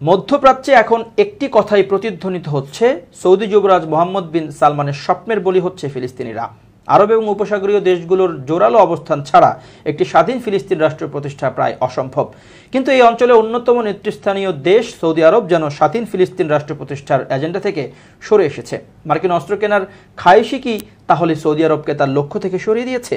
মধ্যপ্রাচ্যে এখন একটি কথাই প্রতিধ্বনিত হচ্ছে, সৌদি যুবরাজ মোহাম্মদ বিন সালমানের স্বপ্নের বলি হচ্ছে ফিলিস্তিনিরা। আরব এবং উপসাগরীয় দেশগুলোর জোরালো অবস্থান ছাড়া একটি স্বাধীন ফিলিস্তিন রাষ্ট্র প্রতিষ্ঠা প্রায় অসম্ভব। কিন্তু এই অঞ্চলের অন্যতম নেতৃস্থানীয় দেশ সৌদি আরব যেন স্বাধীন ফিলিস্তিন রাষ্ট্র প্রতিষ্ঠার এজেন্ডা থেকে সরে এসেছে। মার্কিন অস্ত্র কেনার খায়েশি কি তাহলে সৌদি আরবকে তার লক্ষ্য থেকে সরিয়ে দিয়েছে?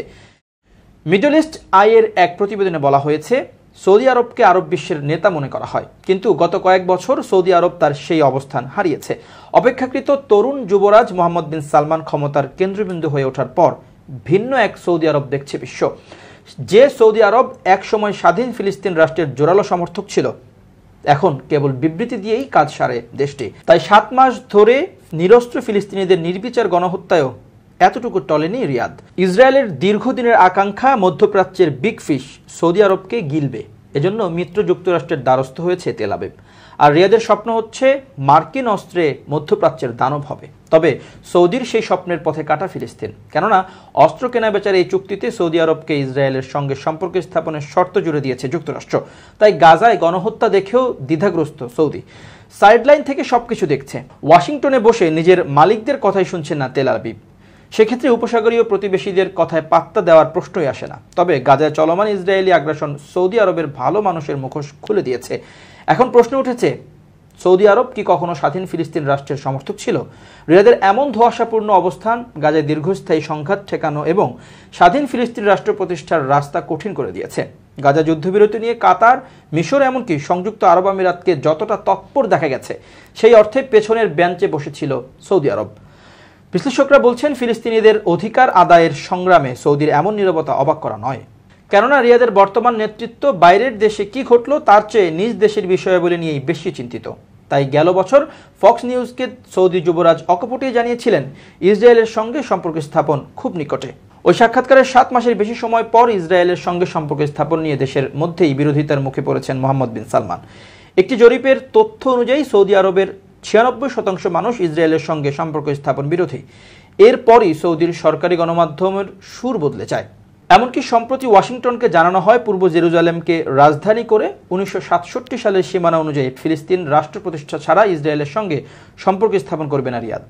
মিডল ইস্ট আইয়ের এক প্রতিবেদনে বলা হয়েছে, সৌদি আরবকে আরব বিশ্বের নেতা মনে করা হয়, কিন্তু গত কয়েক বছর সৌদি আরব তার সেই অবস্থান হারিয়েছে। অপেক্ষাকৃত তরুণ যুবরাজ মোহাম্মদ বিন সালমান ক্ষমতার কেন্দ্রবিন্দু হয়ে ওঠার পর ভিন্ন এক সৌদি আরব দেখছে বিশ্ব। যে সৌদি আরব একসময় স্বাধীন ফিলিস্তিন রাষ্ট্রের জোরালো সমর্থক ছিল, এখন কেবল বিবৃতি দিয়েই কাজ সারে দেশটি। তাই 7 মাস ধরে নিরস্ত্র ফিলিস্তিনিদের নির্বিচার গণহত্যায়ও এতটুকু টলেনি রিয়াদ। ইসরায়েলের দীর্ঘদিনের আকাঙ্ক্ষা মধ্যপ্রাচ্যের বিগ ফিশ সৌদি আরবকে গিলবে, এজন্য মিত্র যুক্তরাষ্ট্রের দ্বারস্থ হয়েছে তেল আবিব। আর রিয়াদের স্বপ্ন হচ্ছে মার্কিন অস্ত্রে মধ্যপ্রাচ্যের দানব হবে। তবে সৌদির সেই স্বপ্নের পথে কাটা ফিলিস্তিন, কেননা অস্ত্র কেনা বেচার এই চুক্তিতে সৌদি আরবকে ইসরায়েলের সঙ্গে সম্পর্ক স্থাপনের শর্ত জুড়ে দিয়েছে যুক্তরাষ্ট্র। তাই গাজায় গণহত্যা দেখেও দ্বিধাগ্রস্ত সৌদি, সাইডলাইন থেকে সবকিছু দেখছে। ওয়াশিংটনে বসে নিজের মালিকদের কথাই শুনছেন না তেল আবিব। সেক্ষেত্রে উপসাগরীয় প্রতিবেশীদের কথায় পাত্তা দেওয়ার প্রশ্নই আসে না। তবে গাজায় চলমান ইসরায়েলি আগ্রাসন সৌদি আরবের ভালো মানুষের মুখোশ খুলে দিয়েছে। এখন প্রশ্ন উঠেছে, সৌদি আরব কি কখনো স্বাধীন ফিলিস্তিন রাষ্ট্রের সমর্থক ছিল? রিয়াদের এমন ধোঁয়াশাপূর্ণ অবস্থান গাজায় দীর্ঘস্থায়ী সংঘাত ঠেকানো এবং স্বাধীন ফিলিস্তিন রাষ্ট্র প্রতিষ্ঠার রাস্তা কঠিন করে দিয়েছে। গাজা যুদ্ধবিরতি নিয়ে কাতার, মিশর, এমনকি সংযুক্ত আরব আমিরাতকে যতটা তৎপর দেখা গেছে, সেই অর্থে পেছনের বেঞ্চে বসেছিল সৌদি আরব। বিশ্লেষকরা বলছেন, ফিলিস্তিনিদের অধিকার আদায়ের সংগ্রামে সৌদির এমন নীরবতা অবাক করা নয়। কেননা রিয়াদের বর্তমান নেতৃত্ব বাইরের দেশে কি ঘটলো তার চেয়ে নিজ দেশের বিষয়াবলী নিয়েই বেশি চিন্তিত। তাই গেল বছর ফক্স নিউজকে সৌদি যুবরাজ অকপটেই জানিয়েছিলেন, ইসরায়েলের সঙ্গে সম্পর্ক স্থাপন খুব নিকটে। ওই সাক্ষাৎকারের 7 মাসের বেশি সময় পর ইসরায়েলের সঙ্গে সম্পর্ক স্থাপন নিয়ে দেশের মধ্যেই বিরোধিতার মুখে পড়েছেন মোহাম্মদ বিন সালমান। একটি জরিপের তথ্য অনুযায়ী সৌদি আরবের 96% মানুষ ইসরায়েলের সঙ্গে সম্পর্ক স্থাপন বিরোধী। এরপরই সৌদির সরকারি গণমাধ্যমের সুর বদলে যায়। এমনকি সম্প্রতি ওয়াশিংটনকে জানানো হয়, পূর্ব জেরুজালেমকে রাজধানী করে 1967 সালের সীমানা অনুযায়ী ফিলিস্তিন রাষ্ট্র প্রতিষ্ঠা ছাড়া ইসরায়েলের সঙ্গে সম্পর্ক স্থাপন করবে না রিয়াদ।